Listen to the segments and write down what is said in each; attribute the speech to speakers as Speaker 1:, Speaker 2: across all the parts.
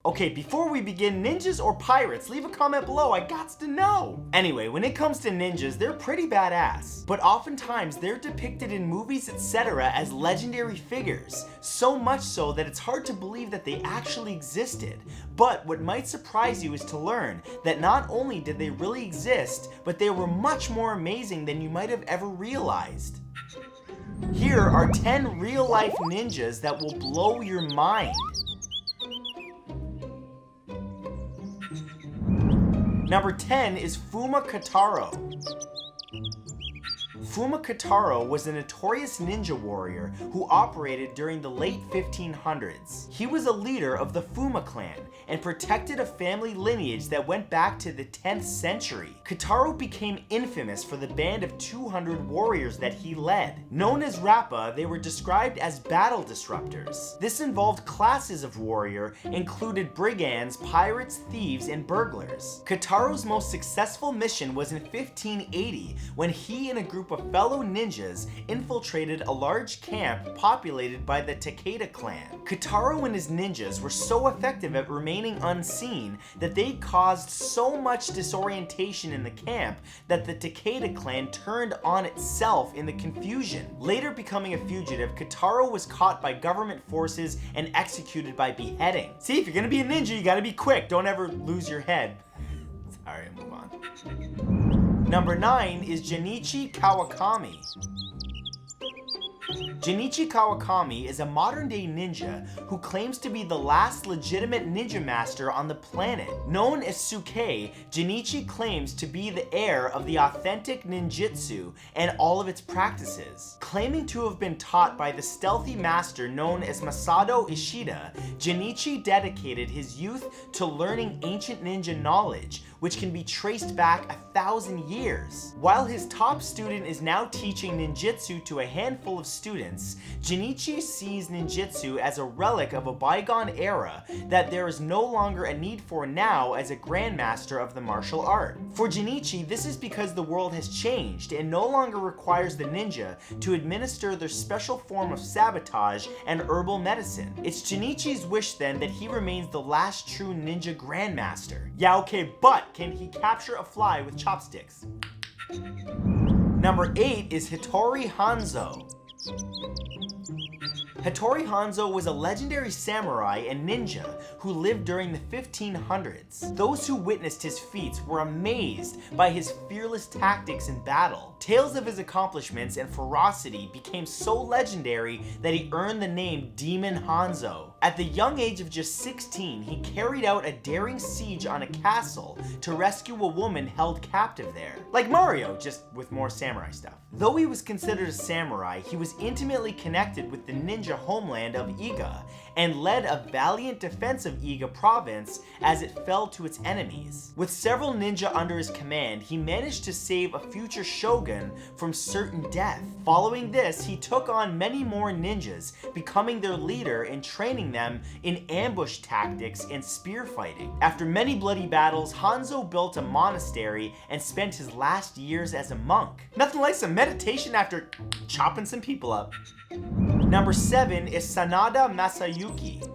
Speaker 1: Okay, before we begin, ninjas or pirates? Leave a comment below, I gots to know! Anyway, when it comes to ninjas, they're pretty badass. But oftentimes, they're depicted in movies, etc. as legendary figures. So much so that it's hard to believe that they actually existed. But what might surprise you is to learn that not only did they really exist, but they were much more amazing than you might have ever realized. Here are 10 real-life ninjas that will blow your mind. Number 10 is Fuma Kotaro. Fuma Kotaro was a notorious ninja warrior who operated during the late 1500s. He was a leader of the Fuma clan and protected a family lineage that went back to the 10th century. Kotaro became infamous for the band of 200 warriors that he led. Known as Rappa, they were described as battle disruptors. This involved classes of warrior, included brigands, pirates, thieves, and burglars. Kotaro's most successful mission was in 1580 when he and a group of fellow ninjas infiltrated a large camp populated by the Takeda clan. Kotaro and his ninjas were so effective at remaining unseen that they caused so much disorientation in the camp that the Takeda clan turned on itself in the confusion. Later becoming a fugitive, Kotaro was caught by government forces and executed by beheading. See, if you're gonna be a ninja, you gotta be quick. Don't ever lose your head. Sorry, move on. Number 9 is Jinichi Kawakami. Jinichi Kawakami is a modern-day ninja who claims to be the last legitimate ninja master on the planet. Known as Suke, Jinichi claims to be the heir of the authentic ninjutsu and all of its practices. Claiming to have been taught by the stealthy master known as Masato Ishida, Jinichi dedicated his youth to learning ancient ninja knowledge, which can be traced back 1,000 years. While his top student is now teaching ninjutsu to a handful of students, Jinichi sees ninjutsu as a relic of a bygone era that there is no longer a need for now as a grandmaster of the martial art. For Jinichi, this is because the world has changed and no longer requires the ninja to administer their special form of sabotage and herbal medicine. It's Jinichi's wish then that he remains the last true ninja grandmaster. Yeah, okay, but can he capture a fly with chopsticks? Number 8 is Hattori Hanzo. Hattori Hanzo was a legendary samurai and ninja who lived during the 1500s. Those who witnessed his feats were amazed by his fearless tactics in battle. Tales of his accomplishments and ferocity became so legendary that he earned the name Demon Hanzo. At the young age of just 16, he carried out a daring siege on a castle to rescue a woman held captive there. Like Mario, just with more samurai stuff. Though he was considered a samurai, he was intimately connected with the ninja homeland of Iga and led a valiant defense of Iga province as it fell to its enemies. With several ninja under his command, he managed to save a future shogun from certain death. Following this, he took on many more ninjas, becoming their leader and training them in ambush tactics and spear fighting. After many bloody battles, Hanzo built a monastery and spent his last years as a monk. Nothing like some meditation after chopping some people up. Number 7 is Sanada Masayuki.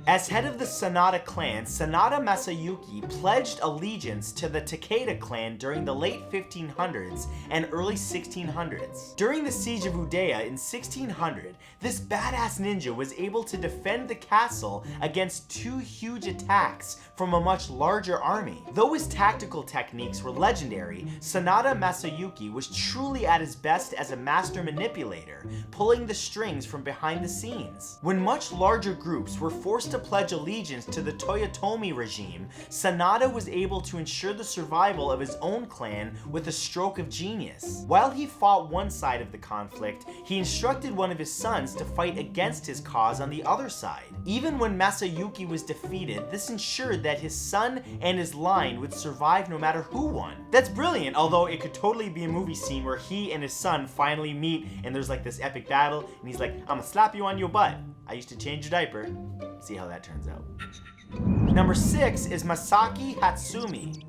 Speaker 1: As head of the Sanada clan, Sanada Masayuki pledged allegiance to the Takeda clan during the late 1500s and early 1600s. During the siege of Udeya in 1600, this badass ninja was able to defend the castle against 2 huge attacks from a much larger army. Though his tactical techniques were legendary, Sanada Masayuki was truly at his best as a master manipulator, pulling the strings from behind the scenes. When much larger groups were forced to pledge allegiance to the Toyotomi regime, Sanada was able to ensure the survival of his own clan with a stroke of genius. While he fought one side of the conflict, he instructed one of his sons to fight against his cause on the other side. Even when Masayuki was defeated, this ensured that his son and his line would survive no matter who won. That's brilliant, although it could totally be a movie scene where he and his son finally meet and there's like this epic battle and he's like, "I'ma slap you on your butt. I used to change your diaper." See how that turns out. Number 6 is Masaaki Hatsumi.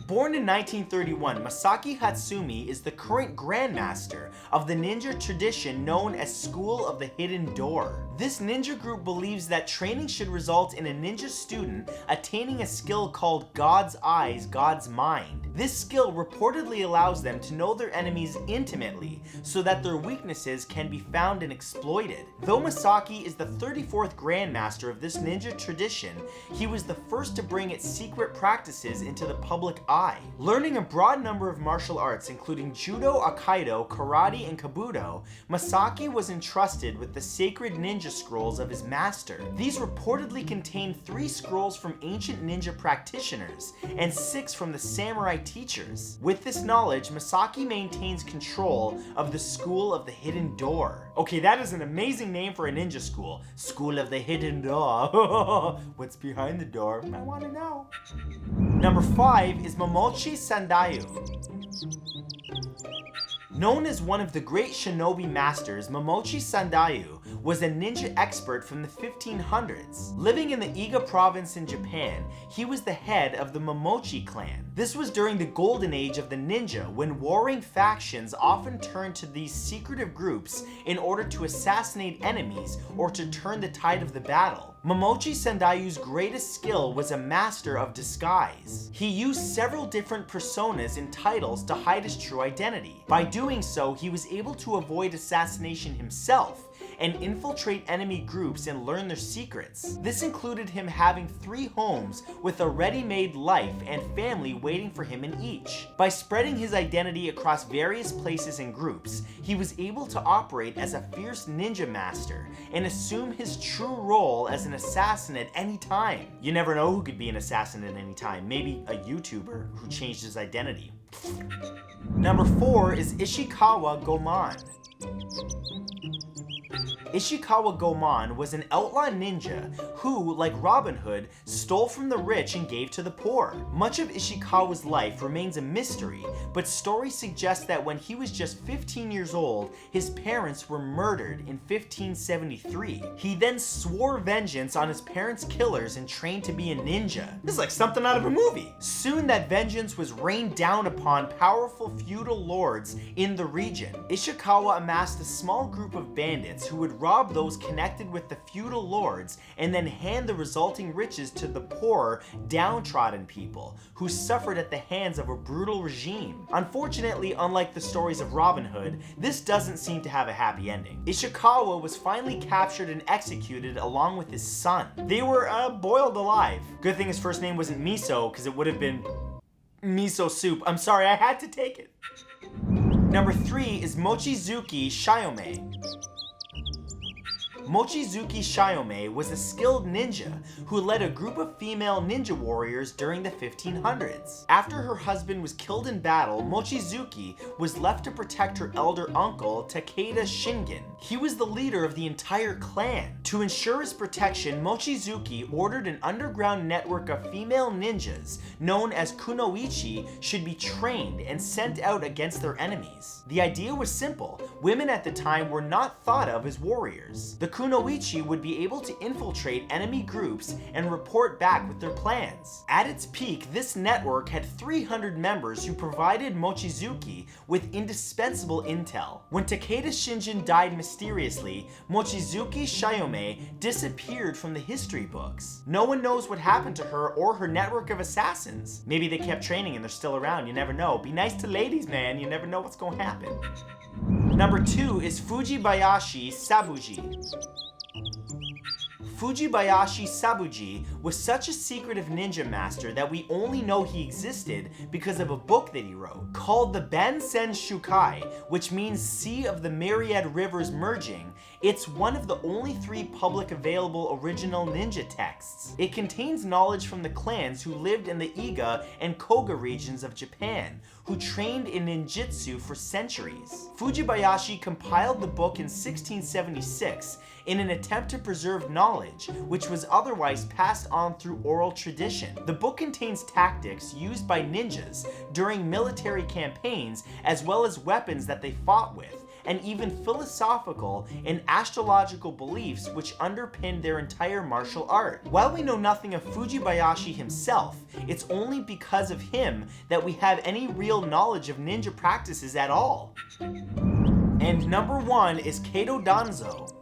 Speaker 1: Born in 1931, Masaaki Hatsumi is the current grandmaster of the ninja tradition known as School of the Hidden Door. This ninja group believes that training should result in a ninja student attaining a skill called God's Eyes, God's Mind. This skill reportedly allows them to know their enemies intimately so that their weaknesses can be found and exploited. Though Masaaki is the 34th Grandmaster of this ninja tradition, he was the first to bring its secret practices into the public eye. Learning a broad number of martial arts including Judo, Aikido, Karate, and Kabuto, Masaaki was entrusted with the sacred ninja scrolls of his master. These reportedly contain 3 scrolls from ancient ninja practitioners and 6 from the samurai teachers. With this knowledge, Masaaki maintains control of the School of the Hidden Door. Okay, that is an amazing name for a ninja school. School of the Hidden Door. What's behind the door? I want to know. Number 5 is Momochi Sandayu. Known as one of the great shinobi masters, Momochi Sandayu was a ninja expert from the 1500s. Living in the Iga province in Japan, he was the head of the Momochi clan. This was during the golden age of the ninja, when warring factions often turned to these secretive groups in order to assassinate enemies or to turn the tide of the battle. Momochi Sandayu's greatest skill was a master of disguise. He used several different personas and titles to hide his true identity. By doing so, he was able to avoid assassination himself and infiltrate enemy groups and learn their secrets. This included him having 3 homes with a ready-made life and family waiting for him in each. By spreading his identity across various places and groups, he was able to operate as a fierce ninja master and assume his true role as an assassin at any time. You never know who could be an assassin at any time. Maybe a YouTuber who changed his identity. Number 4 is Ishikawa Goemon. Ishikawa Goemon was an outlaw ninja who, like Robin Hood, stole from the rich and gave to the poor. Much of Ishikawa's life remains a mystery, but stories suggest that when he was just 15 years old, his parents were murdered in 1573. He then swore vengeance on his parents' killers and trained to be a ninja. This is like something out of a movie. Soon that vengeance was rained down upon powerful feudal lords in the region. Ishikawa amassed a small group of bandits who would rob those connected with the feudal lords and then hand the resulting riches to the poor, downtrodden people who suffered at the hands of a brutal regime. Unfortunately, unlike the stories of Robin Hood, this doesn't seem to have a happy ending. Ishikawa was finally captured and executed along with his son. They were boiled alive. Good thing his first name wasn't Miso, because it would have been miso soup. I'm sorry, I had to take it. Number 3 is Mochizuki Chiyome. Mochizuki Chiyome was a skilled ninja who led a group of female ninja warriors during the 1500s. After her husband was killed in battle, Mochizuki was left to protect her elder uncle, Takeda Shingen. He was the leader of the entire clan. To ensure his protection, Mochizuki ordered an underground network of female ninjas, known as kunoichi, should be trained and sent out against their enemies. The idea was simple. Women at the time were not thought of as warriors. The kunoichi would be able to infiltrate enemy groups and report back with their plans. At its peak, this network had 300 members who provided Mochizuki with indispensable intel. When Takeda Shingen died mysteriously, Mochizuki Chiyome disappeared from the history books. No one knows what happened to her or her network of assassins. Maybe they kept training and they're still around, you never know. Be nice to ladies, man, you never know what's gonna happen. Number 2 is Fujibayashi Sabuji. Fujibayashi Sabuji was such a secretive ninja master that we only know he existed because of a book that he wrote called the Bansen Shukai, which means Sea of the Myriad Rivers Merging. It's one of the only 3 public available original ninja texts. It contains knowledge from the clans who lived in the Iga and Koga regions of Japan, who trained in ninjutsu for centuries. Fujibayashi compiled the book in 1676 in an attempt to preserve knowledge, which was otherwise passed on through oral tradition. The book contains tactics used by ninjas during military campaigns, as well as weapons that they fought with, and even philosophical and astrological beliefs which underpinned their entire martial art. While we know nothing of Fujibayashi himself, it's only because of him that we have any real knowledge of ninja practices at all. And number 1 is Kato Danzo.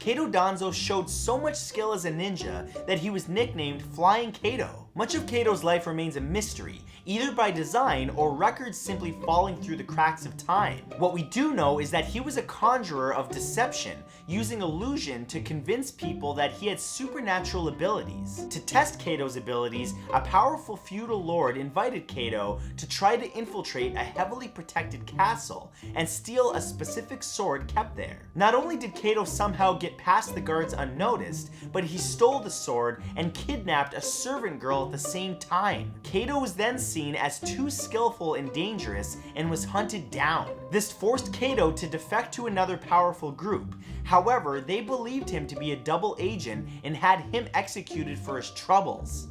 Speaker 1: Kato Danzo showed so much skill as a ninja that he was nicknamed Flying Kato. Much of Kato's life remains a mystery, either by design or records simply falling through the cracks of time. What we do know is that he was a conjurer of deception, using illusion to convince people that he had supernatural abilities. To test Kato's abilities, a powerful feudal lord invited Kato to try to infiltrate a heavily protected castle and steal a specific sword kept there. Not only did Kato somehow get past the guards unnoticed, but he stole the sword and kidnapped a servant girl at the same time. Kato was then seen as too skillful and dangerous and was hunted down. This forced Kato to defect to another powerful group. However, they believed him to be a double agent and had him executed for his troubles.